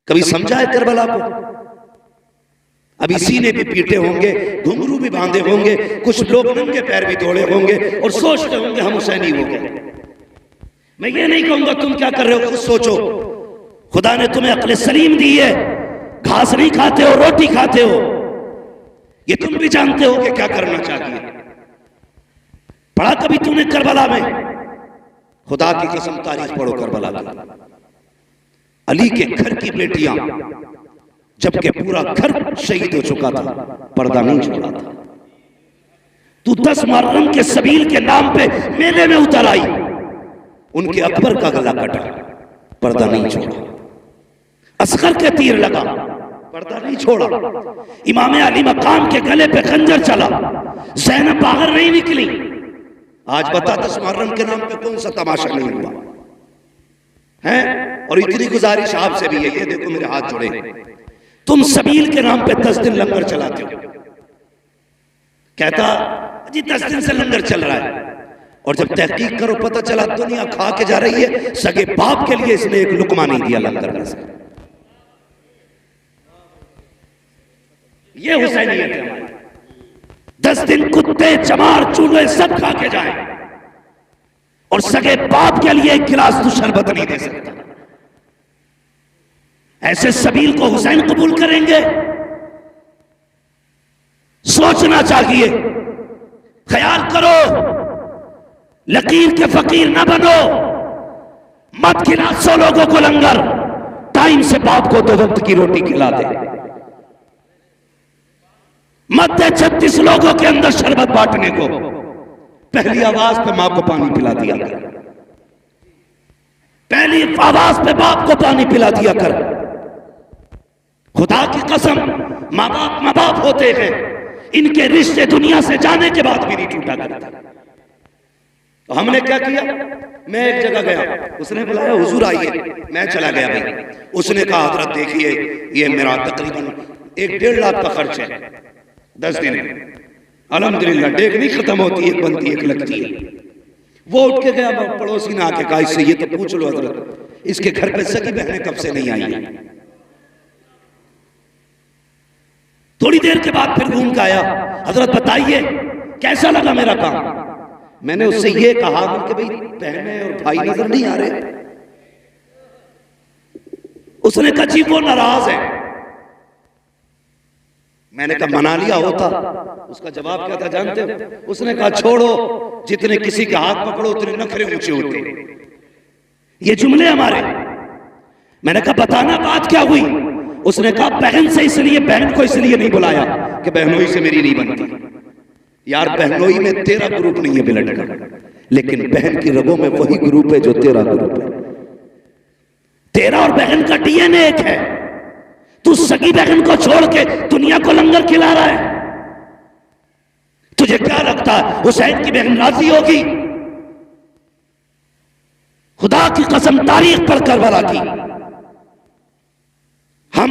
کبھی سمجھا ہے کربلا کو؟ ابھی سینے بھی پیٹے ہوں گے، گھنگرو بھی باندھے ہوں گے، کچھ لوگ ننگے پیر بھی دوڑے ہوں گے اور سوچتے ہوں گے ہم حسینی ہو گئے۔ میں یہ نہیں کہوں گا تم کیا کر رہے ہو، خود سوچو۔ خدا نے تمہیں عقل سلیم دی ہے، گھاس نہیں کھاتے ہو، روٹی کھاتے ہو، یہ تم بھی جانتے ہو کہ کیا کرنا چاہیے۔ پڑھا کبھی تم نے کربلا میں؟ خدا کی قسم تاریخ پڑھو کربلا کی۔ علی کے گھر کی بیٹیاں، جبکہ پورا گھر شہید ہو چکا تھا، پردہ نہیں چھوڑا تھا۔ تو 10 محرم کے سبیل کے نام پہ میلے میں اتر آئی، ان کے اکبر کا گلا کٹا، پردہ نہیں چھوڑا۔ اصغر کے تیر لگا، پردہ نہیں چھوڑا۔ امام علی مقام کے گلے پہ خنجر چلا، زینب باہر نہیں نکلی۔ آج بتا 10 محرم کے نام پہ کون سا تماشا نہیں ہوا ہے؟ اور اتنی گزارش آپ سے بھی ہے، یہ دیکھو میرے ہاتھ جوڑے، تم سبیل کے نام پہ 10 دن لنگر چلاتے ہو۔ کہتا جی 10 دن سے لنگر چل رہا ہے، اور جب تحقیق کرو پتہ چلا دنیا کھا کے جا رہی ہے، سگے باپ کے لیے اس نے ایک لقمہ نہیں دیا لنگر میں سے۔ یہ حسینیت ہے ہماری۔ 10 دن کتے چمار چوہے سب کھا کے جائیں اور سگے باپ کے لیے ایک گلاس تو شربت نہیں دے سکتا۔ ایسے سبیل کو حسین قبول کریں گے؟ سوچنا چاہیے، خیال کرو، لکیر کے فقیر نہ بنو، مت کھلا 100 لوگوں کو لنگر، ٹائم سے باپ کو 2 وقت کی روٹی کھلا دے، مت دے 36 لوگوں کے اندر شربت بانٹنے کو، پہلی آواز پہ ماں کو پانی پلا دیا کر، پہلی آواز پہ باپ کو پانی پلا دیا کر۔ خدا کی قسم، ماں باپ ہوتے ہیں، ان کے رشتے دنیا سے جانے کے بعد بھی نہیں ٹوٹا کرتا۔ تو ہم نے کیا کیا؟ میں ایک جگہ گیا، اس نے بلایا حضور آئیے، میں چلا گیا بھائی۔ اس نے کہا حضرت دیکھیے یہ میرا تقریباً 1.5 لاکھ کا خرچ ہے، 10 دن الحمدللہ، ڈیگ نہیں ختم ہوتی، ایک بنتی ایک لگتی ہے۔ وہ اٹھ کے گیا، پڑوسی نے آ کے کہا اس سے یہ تو پوچھ لو حضرت، اس کے گھر پہ سگی بہنیں کب سے نہیں آئی ہیں۔ تھوڑی دیر کے بعد پھر گھوم کے آیا، حضرت بتائیے کیسا لگا میرا کام؟ میں نے اس سے یہ کہا کہ بھئی بہنیں اور بھائی نظر نہیں آ رہے۔ اس نے کہا جی وہ ناراض ہے۔ میں نے کہا منا لیا ہوتا۔ اس کا جواب کیا تھا جانتے ہو؟ اس نے کہا چھوڑو، جتنے کسی کے ہاتھ پکڑو اتنے نخرے اونچے ہوتے۔ یہ جملے ہمارے۔ میں نے کہا بتانا بات کیا ہوئی؟ اس نے کہا بہن سے اس لیے، بہن کو اس لیے نہیں بلایا کہ بہنوئی سے میری نہیں بنتی۔ یار بہنوئی میں تیرا گروپ نہیں ہے بلڈ کا، لیکن بہن کی رگوں میں وہی گروپ ہے جو تیرا گروپ ہے۔ تیرا اور بہن کا ڈی این اے ایک ہے۔ تو سگی بہن کو چھوڑ کے دنیا کو لنگر کھلا رہا ہے۔ تجھے کیا لگتا ہے حسین کی بہن راضی ہوگی؟ خدا کی قسم تاریخ پر کربلا کی۔ ہم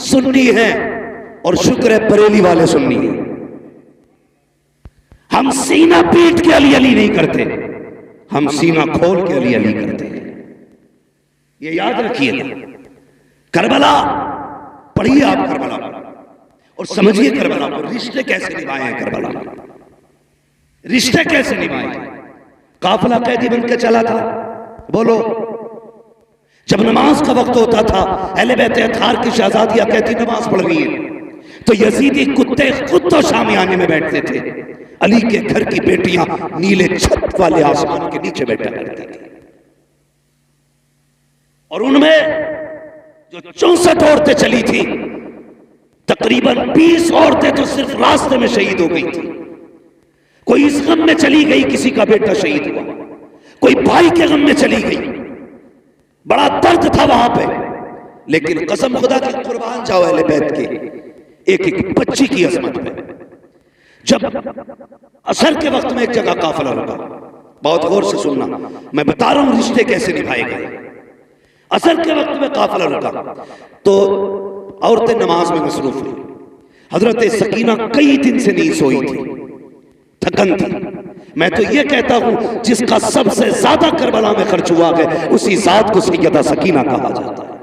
سنی ہیں اور شکر ہے بریلی والے سنی ہیں۔ ہم سینہ پیٹ کے علی علی نہیں کرتے، ہم سینہ کھول کے علی علی کرتے ہیں۔ یہ یاد رکھیے گا۔ کربلا پڑھیے آپ کربلا اور سمجھیے کربلا کو، رشتے کیسے نبھائے ہیں کربلا، رشتے کیسے نبھائے ہیں۔ قافلہ قیدی بن کے چلا تھا، بولو۔ جب نماز کا وقت ہوتا تھا، اہل بیت اطہار کی شہزادیاں کہتی نماز پڑھ رہی ہے، تو یزیدی کتے خود تو شامیانے میں بیٹھتے تھے، علی کے گھر کی بیٹیاں نیلے چھت والے آسمان کے نیچے بیٹھا کرتی تھی۔ اور ان میں جو 64 عورتیں چلی تھی، تقریباً 20 عورتیں تو صرف راستے میں شہید ہو گئی تھی۔ کوئی اس غم میں چلی گئی کسی کا بیٹا شہید ہوا، کوئی بھائی کے غم میں چلی گئی، بڑا درد تھا وہاں پہ۔ لیکن قسم خدا کی قربان جاؤ اہل بیت کے، ایک ایک بچی کی عظمت پہ۔ جب عصر کے وقت میں ایک جگہ قافلہ رکا، بہت غور سے سننا، میں بتا رہا ہوں رشتے کیسے نبھائے گئے۔ عصر کے وقت میں قافلہ رکا تو عورتیں نماز میں مصروف ہوئی۔ حضرت سکینہ کئی دن سے نہیں سوئی تھی، تھکن تھی۔ میں تو یہ کہتا ہوں جس کا سب سے زیادہ کربلا میں خرچ ہوا ہے اسی ذات کو سیدہ سکینہ کہا جاتا ہے۔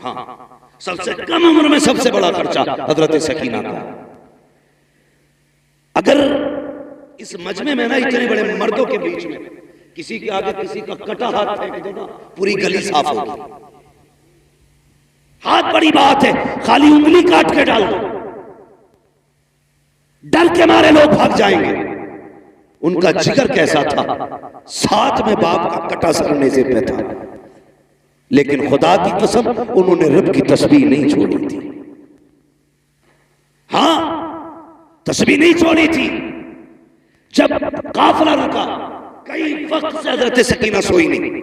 ہاں سب سے کم عمر میں سب سے بڑا خرچہ حضرت سکینہ کا. اگر اس مجمع میں نا اتنے بڑے مردوں کے بیچ میں کسی کے آگے کسی کا کٹا ہاتھ پھینک دو نا پوری گلی صاف ہوگی. ہاتھ بڑی بات ہے، خالی انگلی کاٹ کے ڈال دو، ڈر کے مارے لوگ بھاگ جائیں گے. ان کا جگر کیسا تھا، ساتھ میں باپ کا کٹا سر نیزے پہ تھا، لیکن خدا کی قسم انہوں نے رب کی تسبیح نہیں چھوڑی تھی. ہاں تسبیح نہیں چھوڑی تھی. جب قافلہ رکا کئی وقت سے حضرت سکینہ سوئی نہیں،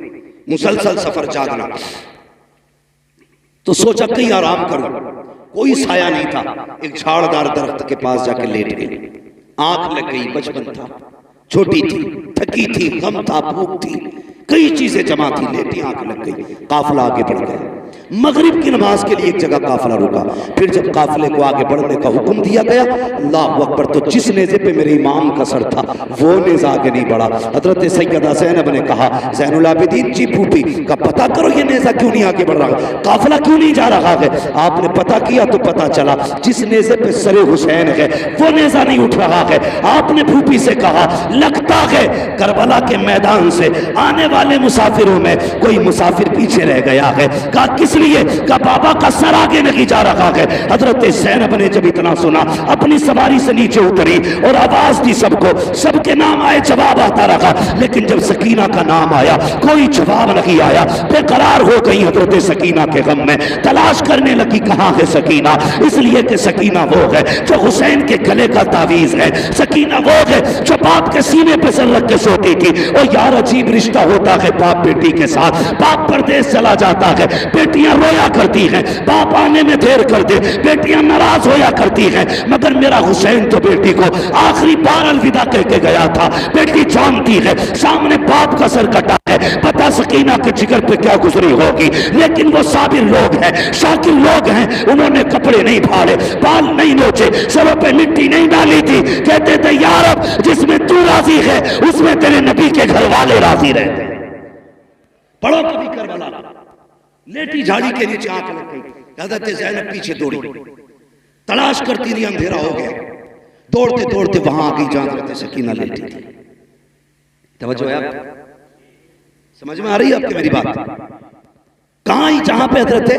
مسلسل سفر جاگنا، تو سوچا کہیں آرام کروں. کوئی سایہ نہیں تھا، ایک جھاڑدار درخت کے پاس جا کے لیٹ گئی. آنکھ لگ گئی، بچپن تھا، چھوٹی تھی، تھکی تھی، غم تھا، بھوک تھی، کئی چیزیں جمع تھی، لیٹی آنکھ لگ گئی. قافلہ آگے بڑھ گیا. مغرب کی نماز کے لیے ایک جگہ قافلہ رکا. پھر جب قافلے کو آگے بڑھنے کا حکم دیا گیا، اللہ اکبر، تو جس نیزے پہ میرے امام کا سر تھا وہ نیزہ آگے نہیں بڑھا. حضرت سیدہ زینب نے کہا، زین العابدین جی پھوپھی کا پتہ کرو یہ نیزہ کیوں نہیں آگے بڑھ رہا، قافلہ کیوں نہیں جا رہا ہے. آپ نے پتہ کیا تو پتہ چلا جس نیزے پہ سر حسین ہے وہ نیزہ نہیں اٹھ رہا ہے. آپ نے پھوپھی سے کہا، لگتا ہے کربلا کے میدان سے آنے والے مسافروں میں کوئی مسافر پیچھے رہ گیا ہے. کہا کس لیے؟ کہا بابا کا سر آگے نہیں جا رہا ہے. حضرت زینب نے جب اتنا سنا اپنی سواری سے نیچے اتری اور آواز دی سب کو. سب کے نام آئے، جواب آتا رہا، لیکن جب سکینہ کا نام آیا کوئی جواب نہیں آیا. بے قرار ہو گئی حضرت سکینہ کے غم میں. تلاش کرنے لگی کہاں ہے سکینہ، اس لیے کہ سکینہ وہ ہے جو حسین کے گلے کا تعویذ ہے. سکینہ وہ ہے جو باپ کے سینے پہ سر رکھ کے سوتی تھی. اور یار عجیب رشتہ ہوتا ہے باپ بیٹی کے ساتھ. باپ پردیس چلا جاتا ہے، بیٹیاں رویا کرتی ہیں، باپ آنے میں دیر کر دے بیٹیاں ناراض ہویا کرتی ہیں. مگر میرا حسین تو بیٹی کو آخری بار الوداع کہہ کے گیا تھا. بیٹی جانتی ہے سامنے باپ کا سر کٹا ہے، پتہ سکینہ کے جگر پہ کیا گزری ہوگی. لیکن وہ صابر لوگ ہیں، شاکر لوگ ہیں. انہوں نے کپڑے نہیں پھاڑے، بال نہیں نوچے، سروں پہ مٹی نہیں ڈالی تھی. کہتے تھے یا رب جس میں تو راضی ہے اس میں تیرے نبی کے گھر والے راضی رہتے ہیں. پڑھو کبھی کربلا. لیٹی جھاڑی کے نیچے آنکھ لگ گئی. حضرت زینب پیچھے دوڑی، تلاش کرتی رہی، اندھیرا ہو گیا. دوڑتے دوڑتے وہاں آ گئی جہاں حضرت سکینہ لیٹی تھی. توجہ ہے آپ؟ سمجھ میں آ رہی ہے آپ کی میری بات؟ کہاں آئی؟ جہاں پہ حضرت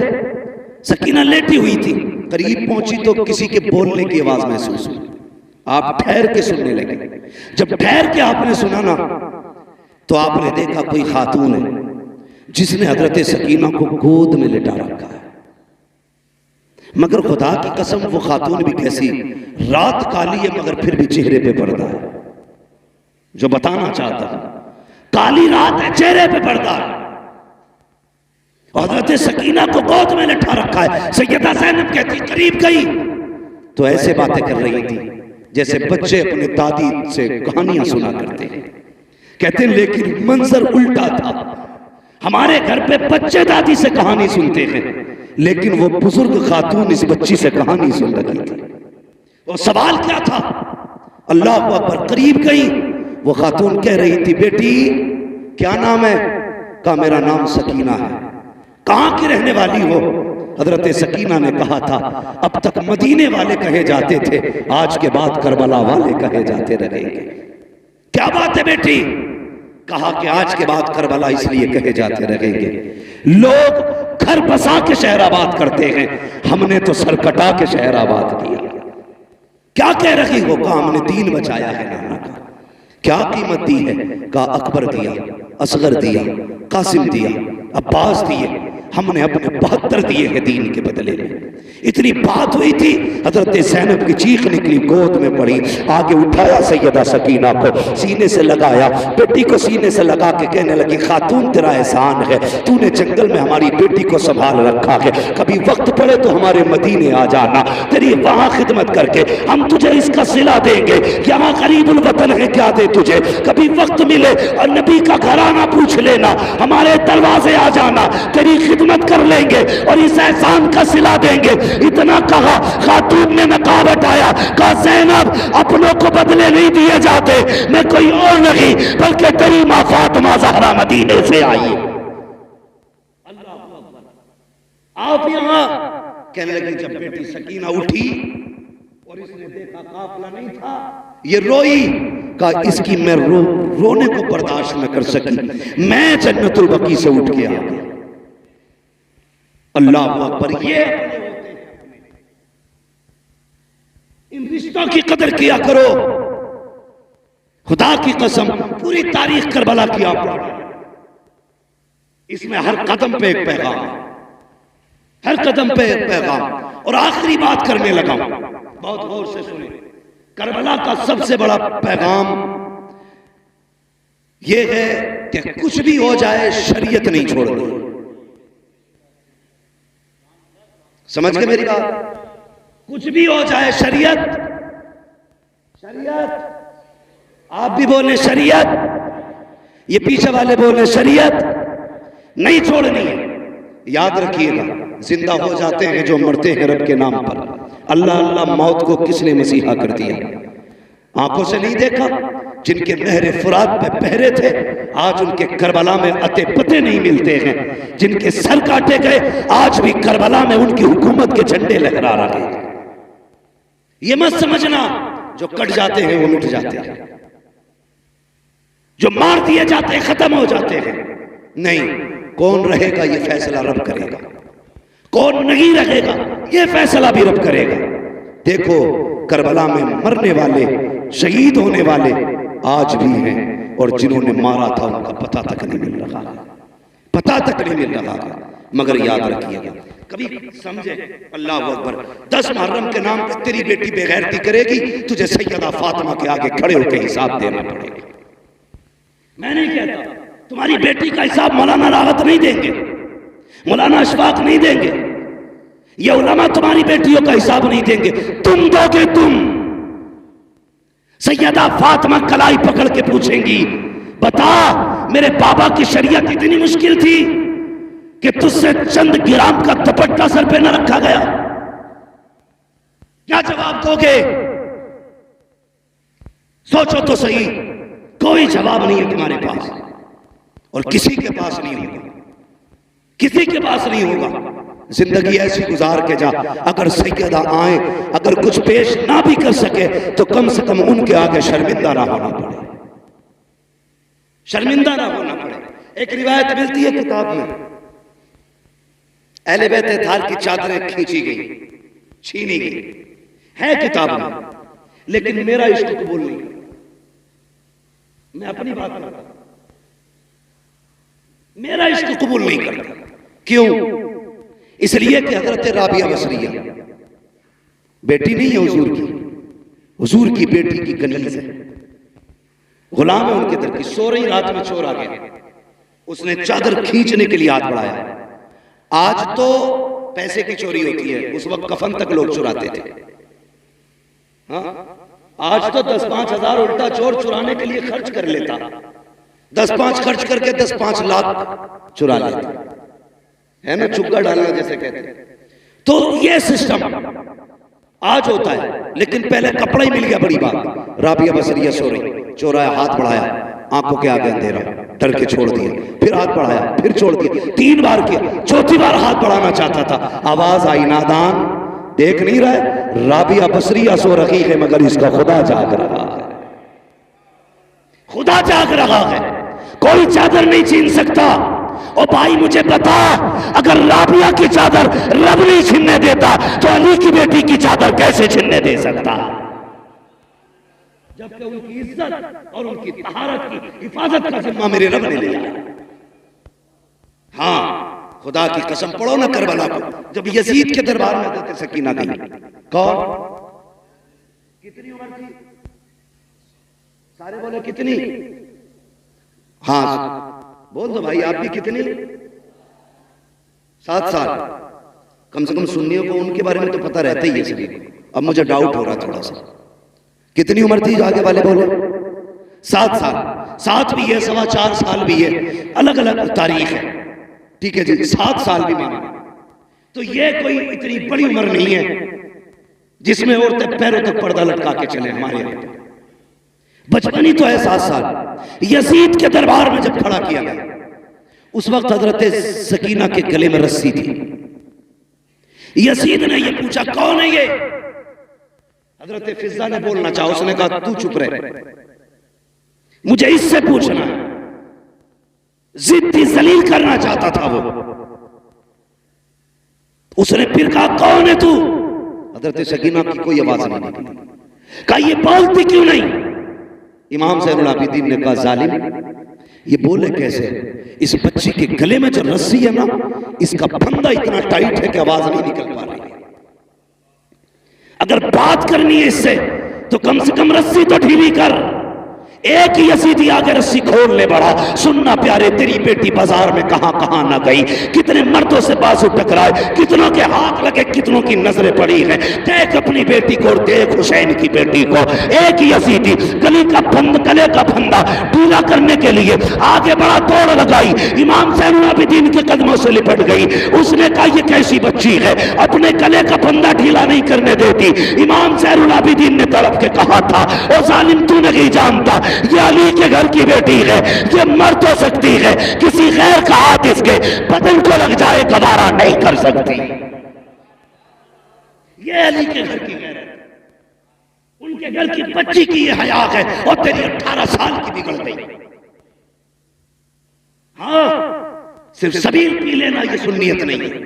سکینہ لیٹی ہوئی تھی. قریب پہنچی تو کسی کے بولنے کی آواز محسوس ہوئی. آپ ٹھہر کے سننے لگے. جب ٹھہر کے آپ نے سنا نا تو آپ نے دیکھا کوئی خاتون ہے جس نے حضرت سکینہ کو گود میں لٹا رکھا ہے. مگر خدا کی قسم وہ خاتون بھی کیسی، رات کالی ہے مگر پھر بھی چہرے پہ پردہ ہے. جو بتانا چاہتا ہوں، کالی رات ہے چہرے پہ پردہ ہے. حضرت سکینہ کو گود میں لٹا رکھا ہے. سیدہ زینب کہتی قریب گئی تو ایسے باتیں کر رہی تھی جیسے بچے اپنے دادی سے کہانیاں سنا کرتے ہیں. کہتے ہیں لیکن منظر الٹا تھا. ہمارے گھر پہ بچے دادی سے کہانی سنتے ہیں، لیکن وہ بزرگ خاتون اس بچی سے کہانی سن رہی تھی. وہ سوال کیا تھا؟ اللہ اکبر. قریب گئی، وہ خاتون کہہ رہی تھی بیٹی کیا نام ہے؟ کہا میرا نام سکینہ ہے. کہاں کی رہنے والی ہو؟ حضرت سکینہ نے کہا تھا اب تک مدینے والے کہے جاتے تھے، آج کے بعد کربلا والے کہے جاتے رہیں گے. کیا بات ہے بیٹی؟ کہا کہ آج کے بعد کربلا اس لیے کہے جاتے رہیں گے. لوگ گھر بسا کے شہر آباد کرتے ہیں، ہم نے تو سر کٹا کے شہر آباد کیا. کیا کہہ رہی ہو؟ کہا ہم نے دین بچایا ہے نانا کا. کیا قیمت دی ہے؟ کہا اکبر دیا، اصغر دیا، قاسم دیا، عباس دیے، ہم نے اپنے 72 دیے ہیں دین کے بدلے میں. اتنی بات ہوئی تھی حضرت زینب کی چیخ نکلی، گود میں پڑی. آگے اٹھایا سیدہ سکینہ کو، سینے سے لگایا، بیٹی کو سینے سے لگا کے کہنے لگی خاتون تیرا احسان ہے، تو نے جنگل میں ہماری بیٹی کو سنبھال رکھا ہے. کبھی وقت پڑے تو ہمارے مدینے آ جانا، تیری وہاں خدمت کر کے ہم تجھے اس کا صلہ دیں گے. یہاں قریب الوطن ہے، کیا دے تجھے. کبھی وقت ملے اور نبی کا گھرانہ پوچھ لینا، ہمارے دروازے آ جانا، تیری خدمت کر لیں گے اور اس احسان کا صلہ دیں گے. اتنا کہا، خاتون نے نقاب ہٹایا، کہا زینب اپنوں کو بدلے نہیں دیے جاتے، میں کوئی اور نہیں بلکہ تیری ماں فاطمہ زہرا مدینے سے آئی. آپ یہاں. کہنے لگی جب بیٹی سکینہ اٹھی اور اس نے دیکھا قافلہ نہیں تھا، یہ روئی. کہا اس کی میں رونے کو برداشت نہ کر سکی، میں جنت البقیع سے اٹھ کے آ گئی. اللہ اکبر. یہ ان رشتوں کی قدر کیا کرو. خدا کی قسم پوری تاریخ کربلا کی آپ پڑھیں، اس میں ہر قدم پہ ایک پیغام، ہر قدم پہ ایک پیغام. اور آخری بات کرنے لگا ہوں، بہت غور سے سنیں. کربلا کا سب سے بڑا پیغام یہ ہے کہ کچھ بھی ہو جائے شریعت نہیں چھوڑنی. سمجھ گئے میری بات؟ کچھ بھی ہو جائے شریعت، شریعت. آپ بھی بولیں شریعت، یہ پیچھے والے بولیں شریعت نہیں چھوڑنی ہے. یاد رکھیے گا، زندہ ہو جاتے ہیں جو مرتے ہیں رب کے نام پر. اللہ اللہ موت کو کس نے مسیحا کر دیا؟ آنکھوں سے نہیں دیکھا؟ جن کے نہر فرات پہ پہرے تھے آج ان کے کربلا میں اتے پتے نہیں ملتے ہیں. جن کے سر کاٹے گئے آج بھی کربلا میں ان کی حکومت کے جھنڈے لہرا رہے ہیں. یہ مت سمجھنا جو کٹ جاتے ہیں وہ مٹ جاتے ہیں، جو مار دیے جاتے ہیں ختم ہو جاتے ہیں. نہیں، کون رہے گا یہ فیصلہ رب کرے گا، کون نہیں رہے گا یہ فیصلہ بھی رب کرے گا. دیکھو کربلا میں مرنے والے، شہید ہونے والے آج بھی ہیں، اور جنہوں نے مارا تھا ان کا پتہ تک نہیں مل رہا، پتہ تک نہیں مل رہا. مگر یاد رکھیے گا، کبھی سمجھے اللہ اکبر، 10 محرم کے نام پہ تیری بیٹی بے غیرتی کرے گی، تجھے سیدہ فاطمہ کے آگے کھڑے ہو کے حساب دینا پڑے گا. میں نہیں کہتا تمہاری بیٹی کا حساب مولانا راحت نہیں دیں گے، مولانا اشفاق نہیں دیں گے، یہ علماء تمہاری بیٹیوں کا حساب نہیں دیں گے، تم دو گے. تم سیدہ فاطمہ کلائی پکڑ کے پوچھیں گی، بتا میرے بابا کی شریعت اتنی مشکل تھی کہ تجھ سے چند گرام کا دوپٹہ سر پہ نہ رکھا گیا؟ کیا جواب دو گے؟ سوچو تو صحیح. کوئی جواب نہیں ہے تمہارے پاس، اور کسی کے پاس نہیں ہوگا، کسی کے پاس نہیں ہوگا. زندگی ایسی گزار کے جا، اگر سیدہ آئیں، اگر کچھ پیش نہ بھی کر سکے تو کم سے کم ان کے آگے شرمندہ نہ ہونا پڑے، شرمندہ نہ ہونا پڑے. ایک روایت ملتی ہے کتاب میں، اہل بیت اطہار کی چادریں کھینچی گئی، چھینی گئی، ہے کتاب میں، لیکن میرا عشق قبول نہیں. میں اپنی بات کرتا ہوں، میرا عشق قبول نہیں کرتا. کیوں؟ اس لیے کہ حضرت رابعہ بصریہ بیٹی نہیں ہے حضور کی، حضور کی بیٹی کی کنیز ہے، غلام ہے ان کے در کی. سو رہی رات میں چور آ گیا، اس نے چادر کھینچنے کے لیے ہاتھ بڑھایا. آج تو پیسے کی چوری ہوتی ہے، اس وقت کفن تک لوگ چراتے تھے. ہاں آج تو 10-5 ہزار الٹا چور چرانے کے لیے خرچ کر لیتا، 10-5 خرچ کر کے 10-5 لاکھ چرا لیتا ہے نا، چکا ڈالنا جیسے کہتے ہیں. تو یہ سسٹم آج ہوتا ہے، لیکن پہلے کپڑا ہی مل گیا بڑی بات. رابعہ بصریہ سو رہی، چور آیا، ہاتھ بڑھایا، آنکھوں کے آگے اندھیرا، ڈر کے چھوڑ دیا، پھر ہاتھ بڑھایا، پھر چھوڑ دیا، 3 بار کیا، چوتھی بار ہاتھ بڑھانا چاہتا تھا، آواز آئی، نادان دیکھ نہیں رہا ہے رابعہ بصریہ سو رہی ہے مگر اس کا خدا جاگ رہا ہے، خدا جاگ رہا ہے، کوئی چادر نہیں چھین سکتا. او بھائی مجھے بتا، اگر رابعہ کی چادر رب نہیں چھننے دیتا تو علی کی بیٹی کی چادر کیسے چھننے دے سکتا؟ جبکہ ان کی عزت اور ان کی طہارت کی حفاظت کا ذمہ میرے رب نے لیا. ہاں خدا کی قسم پڑھو نا کربلا کو، جب یزید کے دربار میں حضرت سکینہ گئی. کون؟ کتنی عمر تھی؟ سارے بولے کتنی؟ ہاں بول دو بھائی، آپ بھی کتنی؟ 7 سال. کم سے کم سنیوں کو ان کے بارے میں تو پتہ رہتا ہی ہے سبھی کو. اب مجھے ڈاؤٹ ہو رہا تھوڑا سا، کتنی عمر تھی آگے والے بولے؟ 7 سال. 7 بھی ہے، 4.25 سال بھی ہے، الگ الگ تاریخ ہے. ٹھیک ہے جی، 7 سال بھی مانا تو یہ کوئی اتنی بڑی عمر نہیں ہے جس میں عورتیں پیروں تک پردہ لٹکا کے چلیں. ہمارے بچپن ہی تو ہے 7 سال. یزید کے دربار میں جب کھڑا کیا گیا اس وقت حضرت سکینہ کے گلے میں رسی تھی. یزید نے یہ پوچھا کون ہے یہ؟ حضرت فضہ نے بولنا چاہا، اس نے کہا تو چپ رہے، مجھے اس سے پوچھنا ہے۔ ضدی ذلیل کرنا چاہتا تھا وہ۔ اس نے پھر کہا کون ہے تو؟ حضرت سکینہ کی کوئی آواز نہیں نکلی۔ کہا یہ بولتی کیوں نہیں؟ امام زین العابدین نے کہا ظالم، یہ بولے کیسے؟ اس بچی کے گلے میں جو رسی ہے نا، اس کا پھندا اتنا ٹائٹ ہے کہ آواز نہیں نکل پا رہی ہے۔ اگر بات کرنی ہے اس سے تو کم سے کم رسی تو ڈھیلی کر۔ ایک یزیدی آگے رسی کھول لے بڑا، سننا پیارے تیری بیٹی بازار میں کہاں کہاں نہ گئی، کتنے مردوں سے بازو ٹکرائے، کتنوں کے ہاتھ لگے، کتنوں کی نظریں پڑی ہیں۔ دیکھ اپنی بیٹی کو اور دیکھ حسین کی بیٹی کو۔ ایک یزیدی گلے کا پھندا ڈھیلا کرنے کے لیے آگے بڑا دوڑ لگائی، امام زین العابدین کے قدموں سے لپٹ گئی۔ اس نے کہا یہ کیسی بچی ہے، اپنے گلے کا پھندا ڈھیلا نہیں کرنے دیتی۔ امام زین العابدین نے تڑپ کے کہا تھا او ظالم تو نہیں جانتا یہ علی کے گھر کی بیٹی ہے، یہ مر تو سکتی ہے، کسی غیر کا ہاتھ اس کے بدن کو لگ جائے گوارا نہیں کر سکتی۔ یہ علی کے گھر کی غیرت، ان کے گھر کی بچی کی یہ حیا ہے، اور تیری 18 سال کی بگڑ گئی۔ ہاں صرف سبیل پی لینا یہ سنیت نہیں ہے،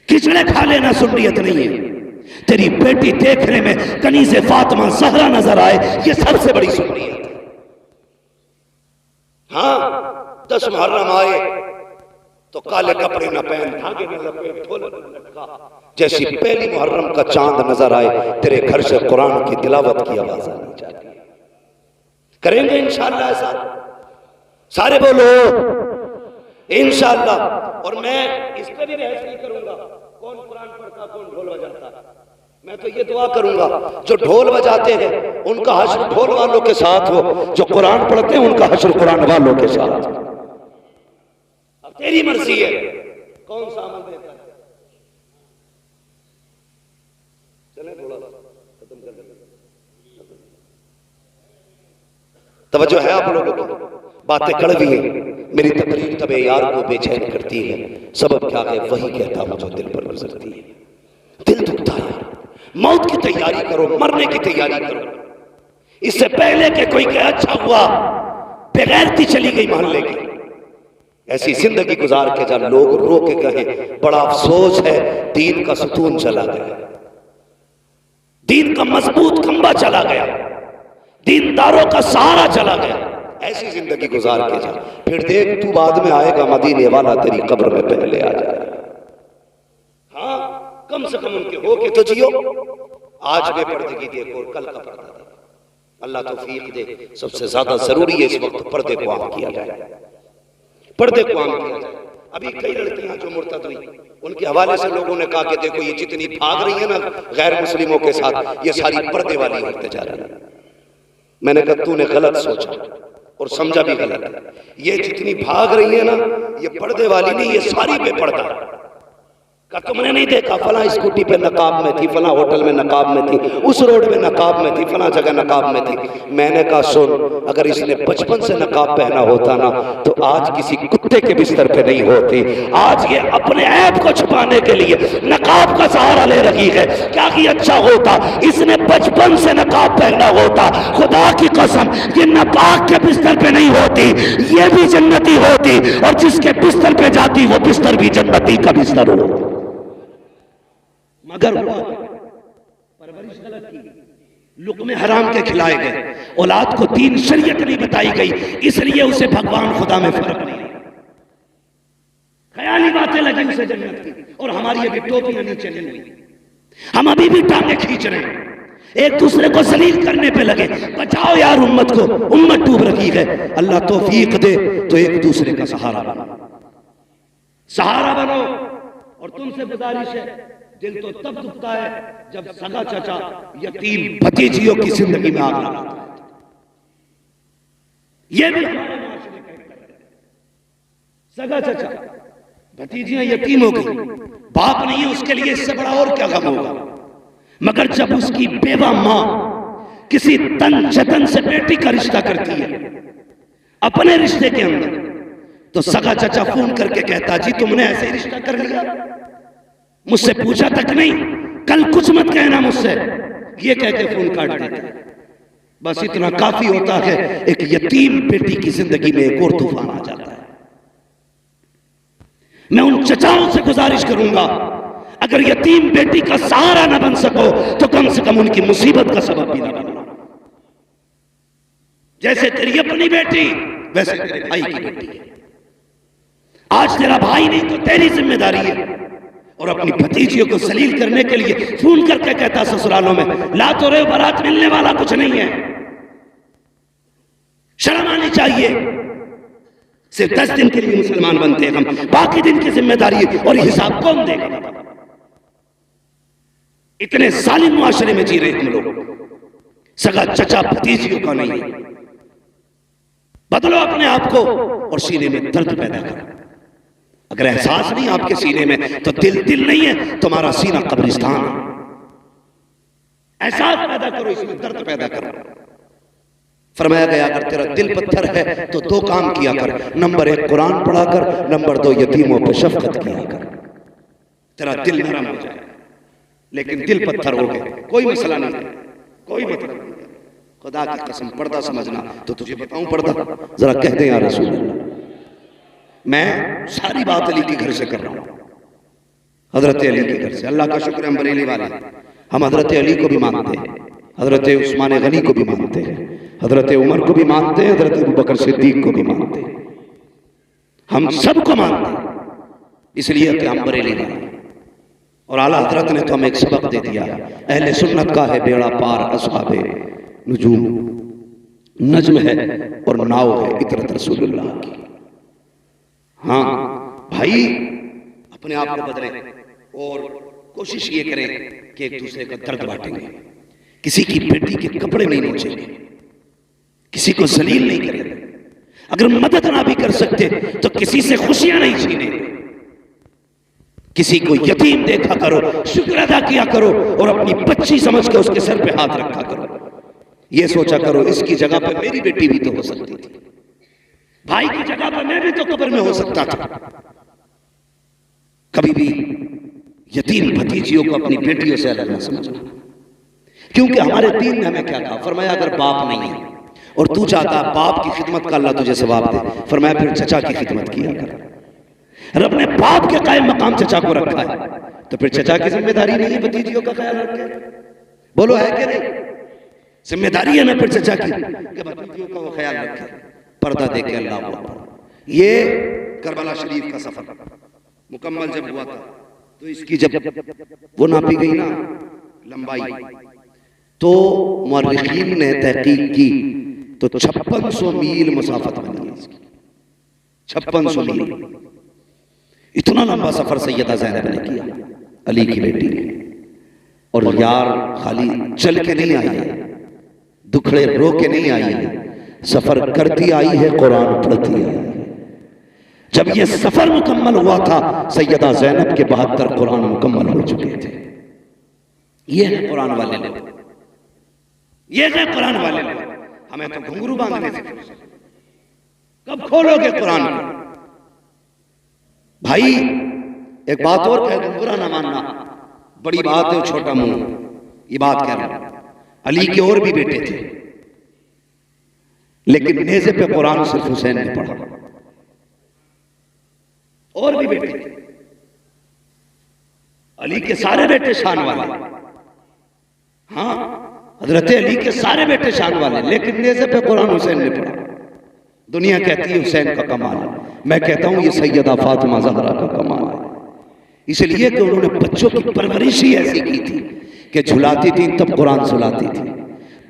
کھچڑے کھا لینا سنیت نہیں ہے۔ تیری بیٹی دیکھنے میں کنیز فاطمہ زہرا نظر آئے یہ سب سے بڑی سنیت ہے۔ ہاں 10 محرم آئے تو کالے کپڑے نہ پہن، دھاگے نہ لپیٹ، ڈھولک نہ لٹکا، جیسی پہلی محرم کا چاند نظر آئے تیرے گھر سے قرآن کی تلاوت کی آواز آنی چاہیے۔ کریں گے انشاءاللہ ایسا؟ سارے بولو انشاءاللہ۔ اور میں اس پہ بھی بحث نہیں کروں گا کون قرآن پڑھتا کون ڈھول بجاتا، میں تو یہ دعا کروں گا جو ڈھول بجاتے ہیں ان کا حشر ڈھول والوں کے ساتھ ہو، جو قرآن پڑھتے ہیں ان کا حشر قرآن والوں کے ساتھ۔ اب تیری مرضی ہے کون سا عمل دیتا ہے۔ چلیں تھوڑا ختم کر دیں، توجہ ہے آپ لوگوں کو؟ باتیں کڑوی ہیں، میری تقریر طبع یار کو بے چین کرتی ہے، سبب کیا ہے وہی کہتا ہوں جو دل پر گزرتی ہے۔ دل دکھتا ہے، موت کی تیاری کرو، مرنے کی تیاری کرو، اس سے پہلے کہ کوئی کہ اچھا ہوا بغیرتی چلی گئی محلے کی۔ ایسی زندگی گزار کے جب لوگ رو کے کہیں بڑا افسوس ہے دین کا ستون چلا گیا، دین کا مضبوط کھمبا چلا گیا، دینداروں کا سہارا چلا گیا۔ ایسی زندگی گزار کے جا، پھر دیکھ تو بعد میں آئے گا مدینے والا تیری قبر میں پہلے آ جائے گا۔ ہاں کم سے کم ان کے ہو کے تو جیو، آج بے پردگی دیکھو اور کل کا پردہ دیکھو۔ اللہ توفیق دے، سب سے زیادہ ضروری ہے اس وقت پردے کو عام کیا جائے، پردے کو عام کیا جائے۔ ابھی کئی لڑکیاں جو مرتد ہوئی ان کے حوالے سے لوگوں نے کہا کہ دیکھو یہ جتنی بھاگ رہی ہیں نا غیر مسلموں کے ساتھ یہ ساری پردے والی ہوتے جا رہی ہیں۔ میں نے کہا تو نے غلط سوچا اور سمجھا بھی غلط ہے، یہ جتنی بھاگ رہی ہے نا یہ پردے والی نہیں، یہ ساری بے پردہ ہے۔ کہ تم نے نہیں دیکھا فلاں اسکوٹی پہ نقاب میں تھی، فلاں ہوٹل میں نقاب میں تھی، اس روڈ میں نقاب میں تھی، فلاں جگہ نقاب میں تھی۔ میں نے کہا سن، اگر اس نے بچپن سے نقاب پہنا ہوتا نا تو آج کسی کتے کے بستر پہ نہیں ہوتی۔ آج یہ اپنے عیب کو چھپانے کے لیے نقاب کا سہارا لے رہی ہے۔ کیا کہ اچھا ہوتا اس نے بچپن سے نقاب پہنا ہوتا، خدا کی قسم یہ ناپاک کے بستر پہ نہیں ہوتی، یہ بھی جنتی ہوتی، اور جس کے بستر پہ جاتی وہ بستر بھی جنتی کا بستر ہوتا۔ مگر ہوا پرورش غلط کی، لقمے حرام کے کھلائے گئے، اولاد کو دین شریعت نہیں بتائی گئی، اس لیے اسے بھگوان خدا میں فرق نہیں، خیالی باتیں لگی اسے جنت کی۔ اور ہماری ابھی ٹوپیاں نیچے نہیں ہوئی، ہم ابھی بھی ٹانگیں کھینچ رہے ہیں، ایک دوسرے کو ذلیل کرنے پہ لگے۔ بچاؤ یار امت کو، امت ڈوب رہی ہے۔ اللہ توفیق دے تو ایک دوسرے کا سہارا بنو، سہارا بنو۔ اور تم سے گزارش ہے، دل تو تب دکھتا ہے جب سگا چچا یتیم بھتیجیوں کی زندگی میں آگ لگاتا ہے۔ یہ بھی ہمارے معاشرے کا ایک طرح ہے، سگا چچا بھتیجیاں یتیم ہو گئی، باپ نہیں ہے اس کے لیے اس سے بڑا اور کیا غم ہوگا۔ مگر جب اس کی بیوہ ماں کسی تن چتن سے بیٹی کا رشتہ کرتی ہے اپنے رشتے کے اندر، تو سگا چچا فون کر کے کہتا جی تم نے ایسے ہی رشتہ کر لیا، مجھ سے پوچھا تک نہیں، کل کچھ مت کہنا مجھ سے، یہ کہہ کے فون کاٹ دیتے ہیں۔ بس اتنا کافی ہوتا ہے، ایک یتیم بیٹی کی زندگی میں ایک اور طوفان آ جاتا ہے۔ میں ان چچاؤں سے گزارش کروں گا، اگر یتیم بیٹی کا سہارا نہ بن سکو تو کم سے کم ان کی مصیبت کا سبب بھی نہ بننا۔ جیسے تیری اپنی بیٹی ویسے تیرے بھائی کی بیٹی ہے۔ آج تیرا بھائی نہیں تو تیری ذمہ داری ہے۔ اور اپنی بھتیجیوں کو ذلیل کرنے کے لیے فون کر کے کہتا سسرالوں میں لا تو رہے بارات ملنے والا کچھ نہیں ہے۔ شرم آنی چاہیے۔ صرف 10 دن کے لیے مسلمان بنتے ہیں ہم، باقی دن کی ذمہ داری اور حساب کون دے گا؟ اتنے ظالم معاشرے میں جی رہے ہم لوگ، سگا چچا بھتیجیوں کا نہیں۔ بدلو اپنے آپ کو اور سینے میں درد پیدا کرو۔ اگر احساس نہیں آپ کے سینے میں تو دل نہیں ہے، تمہارا سینہ قبرستان ہے۔ احساس پیدا کرو، اس میں درد پیدا کرو۔ فرمایا گیا اگر تیرا دل پتھر ہے تو 2 کام کیا کر، نمبر 1 قرآن پڑھا کر، نمبر 2 یتیموں پہ شفقت کیا کر، تیرا دل نرم ہو جائے۔ لیکن دل پتھر ہو گئے، کوئی مسئلہ نہیں ہے، کوئی مطلب نہیں ہے۔ خدا کی قسم پردہ سمجھنا تو تجھے بتاؤں پردہ، ذرا کہہ دیں یا رسول اللہ۔ میں ساری بات علی کے گھر سے کر رہا ہوں، حضرت علی کے گھر سے۔ اللہ کا شکر ہم بریلی والے، ہم حضرت علی کو بھی مانتے ہیں، حضرت عثمان غنی کو بھی مانتے ہیں، حضرت عمر کو بھی مانتے ہیں، حضرت ابوبکر صدیق کو بھی مانتے ہیں، ہم سب کو مانتے ہیں، اس لیے کہ ہم بریلی والے ہیں۔ اور اعلیٰ حضرت نے تو ہمیں ایک سبق دے دیا، اہل سنت کا ہے بیڑا پار اصحاب نجوم، نجم ہے اور ناؤ ہے اطرت رسول اللہ کی۔ ہاں بھائی اپنے آپ کو بدلیں اور کوشش یہ کریں کہ ایک دوسرے کا درد بانٹیں گے، کسی کی بیٹی کے کپڑے نہیں نوچیں گے، کسی کو ذلیل نہیں کریں گے، اگر مدد نہ بھی کر سکتے تو کسی سے خوشیاں نہیں چھینیں گے، کسی کو یتیم دیکھا کرو، شکر ادا کیا کرو اور اپنی بچی سمجھ کے اس کے سر پہ ہاتھ رکھا کرو، یہ سوچا کرو اس کی جگہ پہ میری بیٹی بھی تو ہو سکتی تھی، بھائی کی جگہ پر میں بھی تو قبر میں ہو سکتا تھا۔ کبھی بھی یتیم بھتیجیوں کو اپنی بیٹیوں سے الگ نہ سمجھنا، کیونکہ ہمارے دین نے ہمیں کیا کہا؟ فرمایا اگر باپ نہیں ہے اور تو چاہتا باپ کی خدمت کا اللہ تجھے ثواب دے، فرمایا پھر چچا کی خدمت کیا کر۔ رب نے باپ کے قائم مقام چچا کو رکھا ہے تو پھر چچا کی ذمہ داری نہیں ہے بھتیجیوں کا خیال رکھے؟ بولو ہے کہ نہیں؟ ذمہ داری ہے نا پھر چچا کی کہ بھتیجیوں کا وہ خیال رکھے، پردہ دے کے اللہ اکبر۔ یہ کربلا شریف کا سفر مکمل جب ہوا تھا تو اس کی جب وہ ناپی گئی نا لمبائی تو مورخین نے تحقیق کی تو 5600 میل مسافت بنی ہے اس کی، 5600 میل۔ اتنا لمبا سفر سیدہ زینب نے کیا، علی کی بیٹی نے، اور یار خالی چل کے نہیں آئی ہے، دکھڑے رو کے نہیں آئی ہے، سفر کرتی آئی ہے، قرآن پڑھتی آئی ہے۔ جب یہ سفر مکمل ہوا تھا سیدہ زینب کے 72 قرآن مکمل ہو چکے تھے۔ یہ ہے قرآن والے لوگ، یہ ہے قرآن والے لوگ۔ ہمیں تو گھنگرو باندھنے سے کب کھولو گے قرآن کو؟ بھائی ایک بات اور کہہ دوں، برا نہ ماننا، بڑی بات ہے چھوٹا منہ، یہ بات کہہ رہا ہوں۔ علی کے اور بھی بیٹے تھے لیکن نیزے پہ قرآن صرف حسین نے پڑھا، اور بھی بیٹے تھے، علی کے سارے بیٹے شان والے، ہاں حضرت علی کے سارے بیٹے شان والے، لیکن نیزے پہ قرآن حسین نے پڑھا۔ دنیا کہتی ہے حسین کا کمال ہے، میں کہتا ہوں یہ سیدہ فاطمہ زہرا کا کمال ہے، اس لیے کہ انہوں نے بچوں کی پرورش ہی ایسی کی تھی کہ جھلاتی تھی تب قرآن سناتی تھی،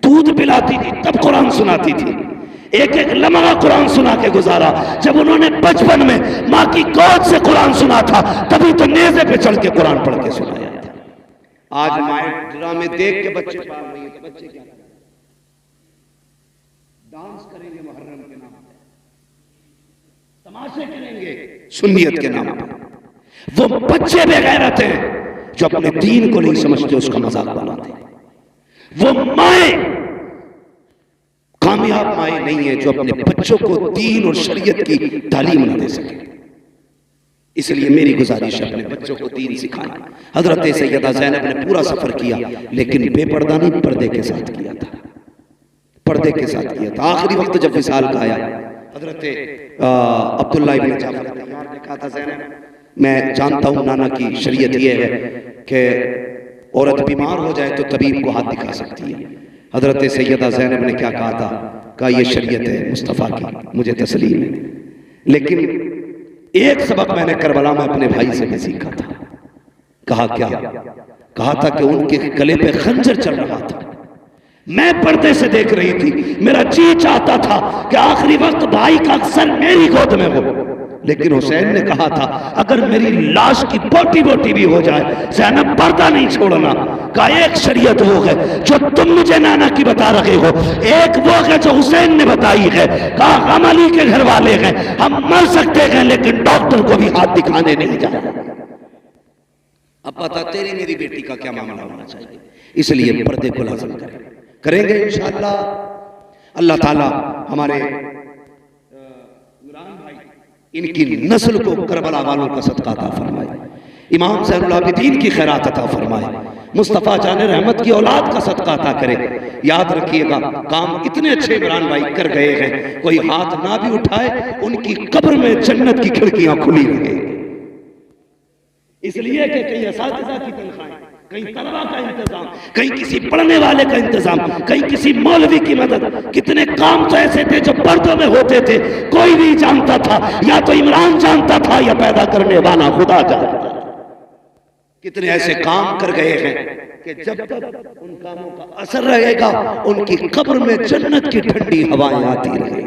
دودھ پلاتی تھی تب قرآن سناتی تھی، ایک ایک لمحہ قرآن سنا کے گزارا۔ جب انہوں نے بچپن میں ماں کی گود سے قرآن سنا تھا تبھی تو نیزے پہ چڑھ کے قرآن پڑھ کے سنایا تھا۔ آج مائیں ڈرامے دیکھ کے بچے پال رہی ہیں تو بچے کیا کریں؟ ڈانس کریں گے محرم کے نام پہ، تماشے کریں گے سنیت کے نام پہ۔ وہ بچے بے غیرت ہیں جو اپنے دین کو نہیں سمجھتے، اس کا مذاق بناتے ہیں۔ وہ مائیں کامیاب مائیں نہیں ہیں جو اپنے بچوں کو دین اور شریعت کی تعلیم نہ دے سکے۔ اس لیے میری گزارش ہے اپنے بچوں کو دین سکھائیں. حضرت سیدہ زینب نے پورا سفر کیا لیکن بے پردہ نہیں، پردے کے ساتھ کیا تھا، پردے کے ساتھ کیا تھا. آخری وقت جب وصال کا آیا، حضرت عبداللہ ابن جعفر طیار نے کہا تھا زینب میں جانتا ہوں نانا کی شریعت یہ ہے کہ عورت بیمار ہو جائے تو طبیب کو ہاتھ دکھا سکتی ہے. حضرت سیدہ زینب نے کیا کہا تھا؟ کہا یہ شریعت ہے مصطفیٰ کی، مجھے تسلیم ہے، لیکن ایک سبق میں نے کربلا میں اپنے بھائی سے بھی سیکھا تھا. کہا کیا؟ کہا تھا کہ ان کے گلے پہ خنجر چل رہا تھا، میں پردے سے دیکھ رہی تھی، میرا جی چاہتا تھا کہ آخری وقت بھائی کا سر میری گود میں ہو، لیکن حسین نے کہا تھا اگر میری لاش کی بوٹی بوٹی بھی ہو جائے زینب پردہ نہیں چھوڑنا. کہا ایک شریعت وہ ہے جو تم مجھے نانا کی بتا رہے ہو، ایک وہ ہے جو حسین نے بتائی ہے. کہا ہم علی کے گھر والے ہیں، ہم مر سکتے ہیں لیکن ڈاکٹر کو بھی ہاتھ دکھانے نہیں جائے. اب بتا تیری میری بیٹی کا کیا معاملہ ہونا چاہیے. اس لیے پردے کو لازم کریں گے انشاءاللہ. اللہ تعالی ہمارے عمران بھائی ان کی نسل کو کربلا والوں کا صدقہ عطا فرمائے، امام زین العابدین کی خیرات عطا فرمائے، مصطفیٰ جان رحمت کی اولاد کا صدقہ عطا کرے. یاد رکھیے گا کام اتنے اچھے عمران بھائی کر گئے ہیں، کوئی ہاتھ نہ بھی اٹھائے ان کی قبر میں جنت کی کھڑکیاں کھلی رہیں. اس لیے کہ کہیں اساتذہ کی تنخواہیں، کہیں طلبہ کا انتظام، کہیں کسی پڑھنے والے کا انتظام، کہیں کسی مولوی کی مدد. کتنے کام تو ایسے تھے جو پردوں میں ہوتے تھے، کوئی نہیں جانتا تھا، یا تو عمران جانتا تھا یا پیدا کرنے والا خدا جانتا تھا. کتنے ایسے کام کر گئے ہیں کہ جب تک ان کاموں کا اثر رہے گا ان کی قبر میں جنت کی ٹھنڈی ہوائیں آتی رہیں گی.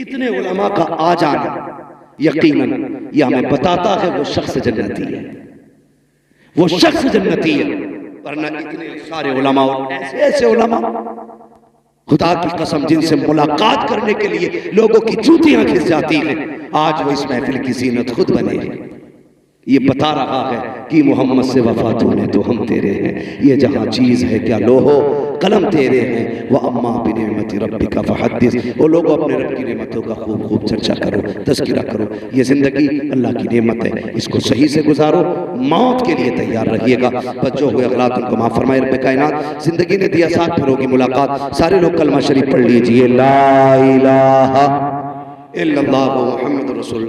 اتنے علماء کا آ جانا یقیناً یہ ہمیں بتاتا ہے وہ شخص جنتی ہے، وہ شخص جنتی ہے. ورنہ اتنے سارے علماء اور ایسے علماء خدا کی قسم جن سے ملاقات کرنے کے لیے لوگوں کی جوتیاں کھس جاتی ہیں، آج وہ اس محفل کی زینت خود بنے ہیں. یہ بتا رہا ہے کہ محمد سے وفات ہونے تو ہم تیرے ہیں، یہ جہاں چیز ہے کیا لوہو قلم تیرے ہیں. وَأَمَّا بِنِعْمَتِ رَبِّكَ فَحَدِّثْ. وہ لوگوں اپنے رب کی نعمتوں کا خوب خوب چرچا کرو، تذکرہ کرو. یہ زندگی اللہ کی نعمت ہے، اس کو صحیح سے گزارو، موت کے لیے تیار رہیے گا. بس جو ہوئے اغلاط ان کو معاف فرمائے رب کائنات. زندگی نے دیا ساتھ، پھر ہوگی ملاقات. سارے لوگ کلمہ شریف پڑھ لیجئے، لا الہ الا اللہ محمد رسول اللہ.